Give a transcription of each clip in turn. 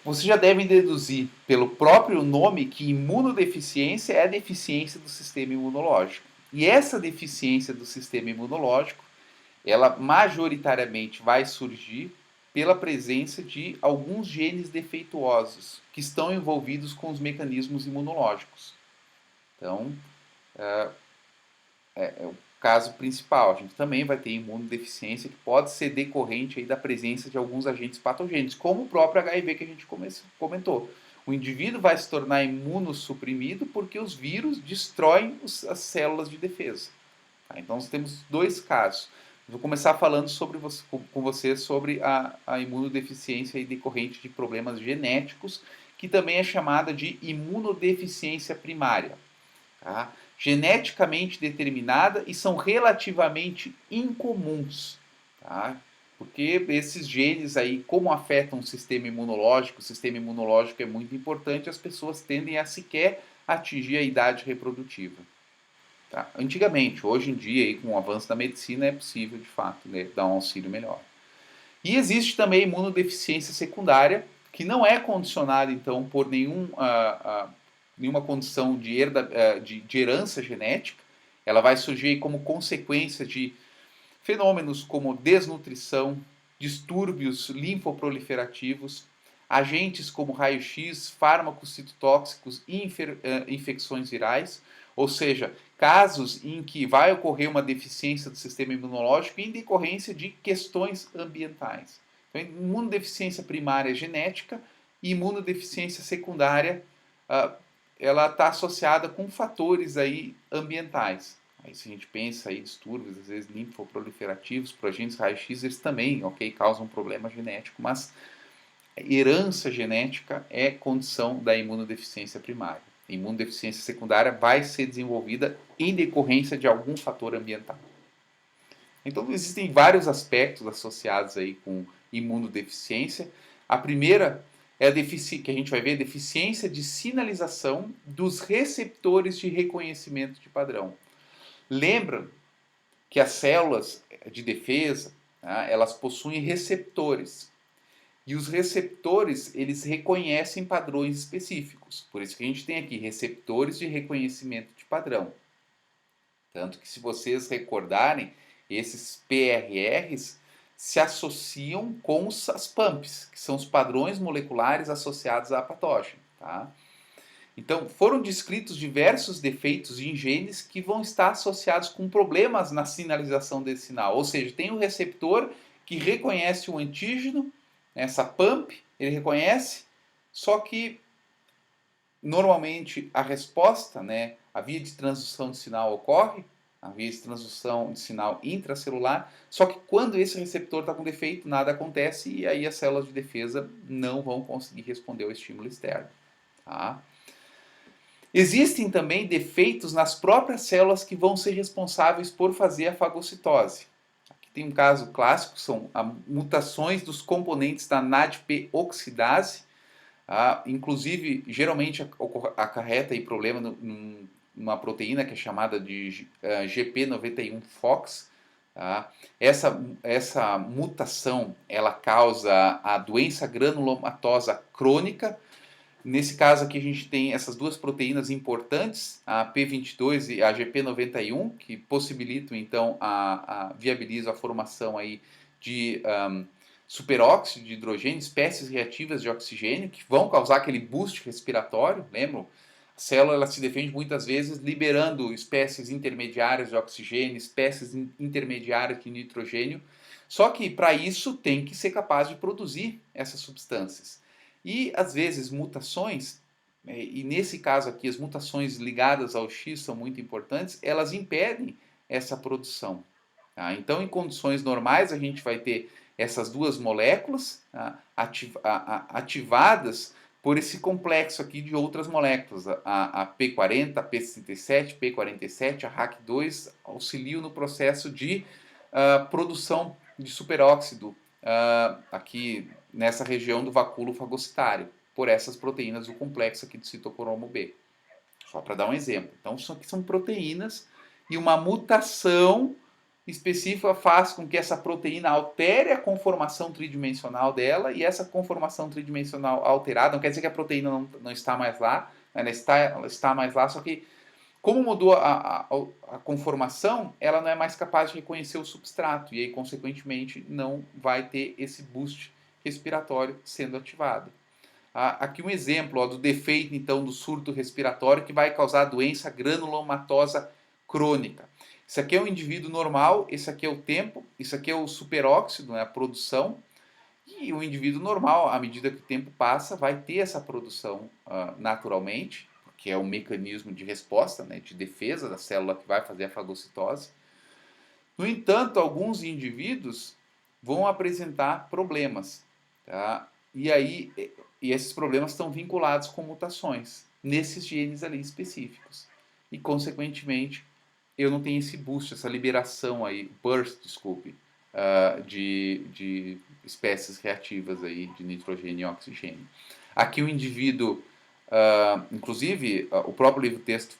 Você já deve deduzir pelo próprio nome que imunodeficiência é a deficiência do sistema imunológico. E essa deficiência do sistema imunológico, ela majoritariamente vai surgir pela presença de alguns genes defeituosos que estão envolvidos com os mecanismos imunológicos. Então, é o caso principal. A gente também vai ter imunodeficiência que pode ser decorrente aí da presença de alguns agentes patogênicos, como o próprio HIV que a gente comentou. O indivíduo vai se tornar imunossuprimido porque os vírus destroem as células de defesa. Tá? Então, nós temos dois casos. Vou começar falando com você sobre a imunodeficiência decorrente de problemas genéticos, que também é chamada de imunodeficiência primária. Tá? Geneticamente determinada e são relativamente incomuns. Tá? Porque esses genes aí, como afetam o sistema imunológico é muito importante, as pessoas tendem a sequer atingir a idade reprodutiva. Tá? Antigamente, hoje em dia, aí, com o avanço da medicina, é possível, de fato, né, dar um auxílio melhor. E existe também a imunodeficiência secundária, que não é condicionada, então, por nenhuma condição de herança genética. Ela vai surgir como consequência de fenômenos como desnutrição, distúrbios linfoproliferativos, agentes como raio-x, fármacos citotóxicos e infecções virais, ou seja, casos em que vai ocorrer uma deficiência do sistema imunológico em decorrência de questões ambientais. Então, imunodeficiência primária é genética e imunodeficiência secundária ela está associada com fatores aí ambientais. Aí se a gente pensa aí distúrbios, às vezes linfoproliferativos, por agentes raio-x, eles também, ok, causam problema genético, mas herança genética é condição da imunodeficiência primária. A imunodeficiência secundária vai ser desenvolvida em decorrência de algum fator ambiental. Então existem vários aspectos associados aí com imunodeficiência. A primeira é a que a gente vai ver, a deficiência de sinalização dos receptores de reconhecimento de padrão. Lembra que as células de defesa, tá, elas possuem receptores. E os receptores, eles reconhecem padrões específicos. Por isso que a gente tem aqui receptores de reconhecimento de padrão. Tanto que se vocês recordarem, esses PRRs se associam com as PAMPs, que são os padrões moleculares associados a patógeno. Tá? Então, foram descritos diversos defeitos em genes que vão estar associados com problemas na sinalização desse sinal. Ou seja, tem um receptor que reconhece o antígeno, essa PAMP, ele reconhece, só que normalmente a resposta, né, a via de transdução de sinal ocorre, a via de transdução de sinal intracelular, só que quando esse receptor está com defeito, nada acontece e aí as células de defesa não vão conseguir responder ao estímulo externo. Tá? Existem também defeitos nas próprias células que vão ser responsáveis por fazer a fagocitose. Aqui tem um caso clássico, são mutações dos componentes da NADP oxidase, inclusive, geralmente acarreta aí problema numa proteína que é chamada de GP91-FOX. Tá? Essa mutação ela causa a doença granulomatosa crônica. Nesse caso aqui a gente tem essas duas proteínas importantes, a P22 e a GP91, que possibilitam então viabilizam a formação aí de superóxido de hidrogênio, espécies reativas de oxigênio, que vão causar aquele boost respiratório, lembram? A célula ela se defende muitas vezes liberando espécies intermediárias de oxigênio, espécies intermediárias de nitrogênio, só que para isso tem que ser capaz de produzir essas substâncias. E às vezes mutações, e nesse caso aqui as mutações ligadas ao X são muito importantes, elas impedem essa produção. Tá? Então em condições normais a gente vai ter essas duas moléculas ativadas por esse complexo aqui de outras moléculas, a P40, a P67, P47, a RAC2, auxiliam no processo de produção de superóxido aqui nessa região do vacúolo fagocitário, por essas proteínas do complexo aqui do citocromo B. Só para dar um exemplo. Então, isso aqui são proteínas e uma mutação específica faz com que essa proteína altere a conformação tridimensional dela, e essa conformação tridimensional alterada, não quer dizer que a proteína não está mais lá, ela está mais lá, só que como mudou a conformação, ela não é mais capaz de reconhecer o substrato, e aí, consequentemente, não vai ter esse boost respiratório sendo ativado. Aqui um exemplo do defeito, então, do surto respiratório que vai causar doença granulomatosa crônica. Isso aqui é um indivíduo normal, esse aqui é o tempo, isso aqui é o superóxido, a produção, e o indivíduo normal, à medida que o tempo passa, vai ter essa produção naturalmente, que é um mecanismo de resposta, de defesa da célula que vai fazer a fagocitose. No entanto, alguns indivíduos vão apresentar problemas, tá? E esses problemas estão vinculados com mutações nesses genes ali específicos. E, consequentemente, eu não tenho esse boost, essa liberação aí, desculpe, de espécies reativas aí de nitrogênio e oxigênio. Aqui o indivíduo, inclusive, o próprio livro-texto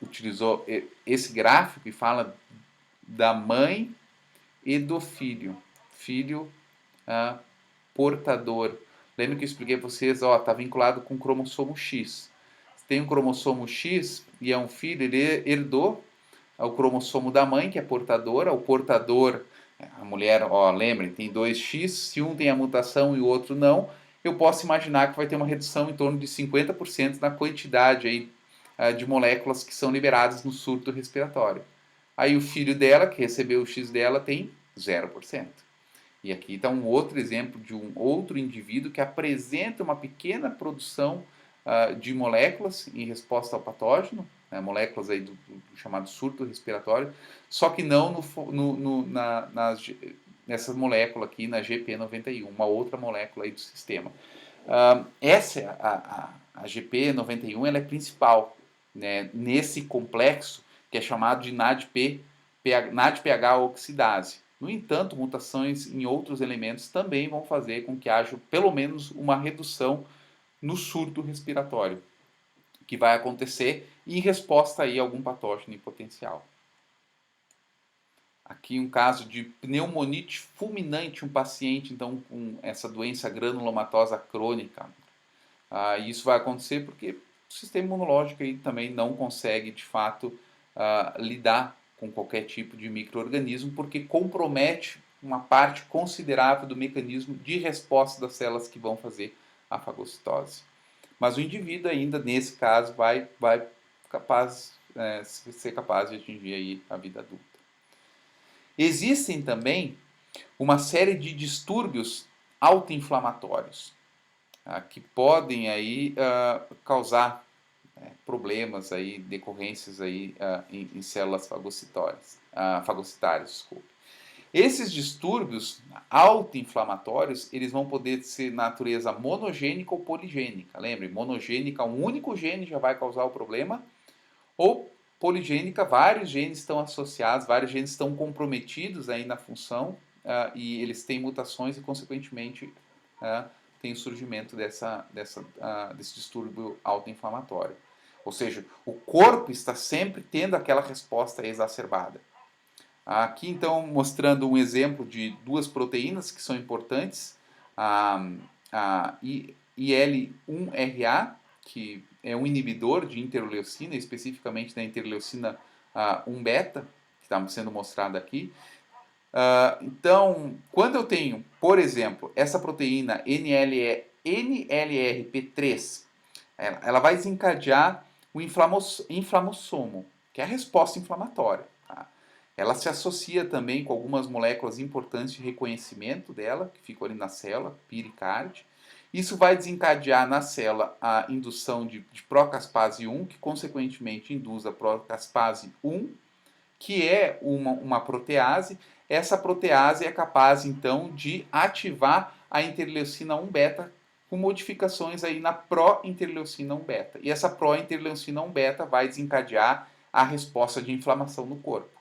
utilizou esse gráfico e fala da mãe e do filho. Filho portador. Lembra que eu expliquei para vocês, está vinculado com o cromossomo X. Se tem um cromossomo X e é um filho, ele herdou o cromossomo da mãe, que é portadora. O portador, a mulher, lembrem, tem 2X, se um tem a mutação e o outro não, eu posso imaginar que vai ter uma redução em torno de 50% na quantidade aí, de moléculas que são liberadas no surto respiratório. Aí o filho dela, que recebeu o X dela, tem 0%. E aqui está um outro exemplo de um outro indivíduo que apresenta uma pequena produção de moléculas em resposta ao patógeno, moléculas aí do chamado surto respiratório, só que não nessa molécula aqui, na GP91, uma outra molécula aí do sistema. Essa, a GP91, ela é principal, nesse complexo que é chamado de NADPH oxidase. No entanto, mutações em outros elementos também vão fazer com que haja pelo menos uma redução no surto respiratório, que vai acontecer em resposta aí a algum patógeno em potencial. Aqui um caso de pneumonite fulminante, um paciente então com essa doença granulomatosa crônica. Isso vai acontecer porque o sistema imunológico aí também não consegue de fato lidar com qualquer tipo de micro-organismo, porque compromete uma parte considerável do mecanismo de resposta das células que vão fazer a fagocitose. Mas o indivíduo ainda, nesse caso, vai ser capaz de atingir aí a vida adulta. Existem também uma série de distúrbios autoinflamatórios que podem aí causar problemas aí, decorrências aí em células fagocitárias. Desculpe. Esses distúrbios autoinflamatórios, eles vão poder ser natureza monogênica ou poligênica. Lembre, monogênica, um único gene já vai causar o problema, ou poligênica, vários genes estão associados, vários genes estão comprometidos aí na função e eles têm mutações e, consequentemente, tem o surgimento desse distúrbio autoinflamatório. Ou seja, o corpo está sempre tendo aquela resposta exacerbada. Aqui, então, mostrando um exemplo de duas proteínas que são importantes, a IL-1RA, que é um inibidor de interleucina, especificamente da interleucina 1-beta, que está sendo mostrado aqui. Então, quando eu tenho, por exemplo, essa proteína NLRP3, ela vai desencadear o inflamossomo, que é a resposta inflamatória. Ela se associa também com algumas moléculas importantes de reconhecimento dela, que ficam ali na célula, pericárdio. Isso vai desencadear na célula a indução de procaspase 1, que consequentemente induz a procaspase 1, que é uma protease. Essa protease é capaz, então, de ativar a interleucina 1-beta com modificações aí na pró-interleucina 1-beta. E essa pró-interleucina 1-beta vai desencadear a resposta de inflamação no corpo.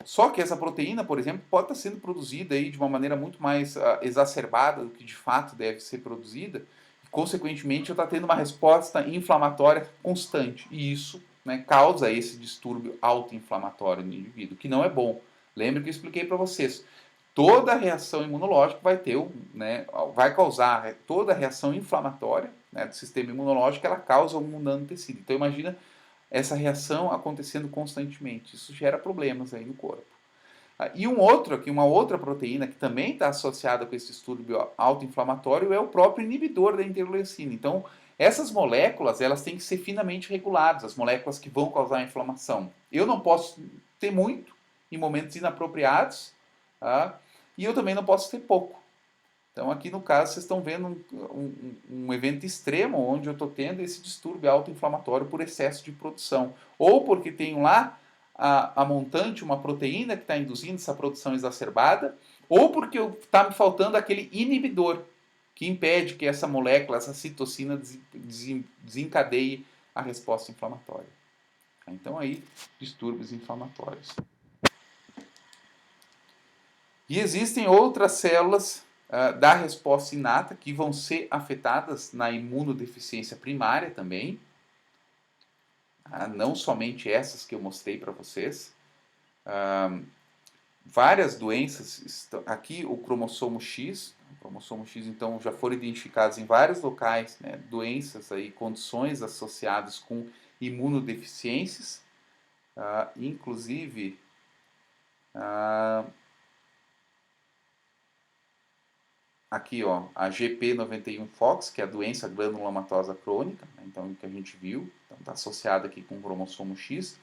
Só que essa proteína, por exemplo, pode estar sendo produzida aí de uma maneira muito mais exacerbada do que de fato deve ser produzida. E, consequentemente, eu estou tendo uma resposta inflamatória constante. E isso causa esse distúrbio autoinflamatório no indivíduo, que não é bom. Lembra que eu expliquei para vocês. Toda reação imunológica vai ter, né, vai causar toda reação inflamatória, né, do sistema imunológico, ela causa um dano no tecido. Então imagina essa reação acontecendo constantemente. Isso gera problemas aí no corpo. E uma outra proteína que também está associada com esse distúrbio autoinflamatório é o próprio inibidor da interleucina. Então, essas moléculas, elas têm que ser finamente reguladas, as moléculas que vão causar inflamação. Eu não posso ter muito em momentos inapropriados, tá? E eu também não posso ter pouco. Então, aqui no caso, vocês estão vendo um evento extremo onde eu estou tendo esse distúrbio autoinflamatório por excesso de produção. Ou porque tenho lá a montante, uma proteína que está induzindo essa produção exacerbada, ou porque está me faltando aquele inibidor que impede que essa molécula, essa citocina, desencadeie a resposta inflamatória. Então, aí, distúrbios inflamatórios. E existem outras células da resposta inata que vão ser afetadas na imunodeficiência primária também. Não somente essas que eu mostrei para vocês. Várias doenças, aqui o cromossomo X então já foram identificados em vários locais, né, doenças aí, condições associadas com imunodeficiências, inclusive aqui, ó, a GP91-Fox, que é a doença granulomatosa crônica, né, então que a gente viu, está associada aqui com o cromossomo X.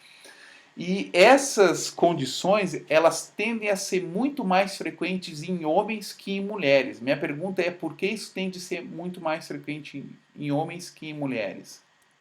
E essas condições, elas tendem a ser muito mais frequentes em homens que em mulheres. Minha pergunta é por que isso tende a ser muito mais frequente em homens que em mulheres?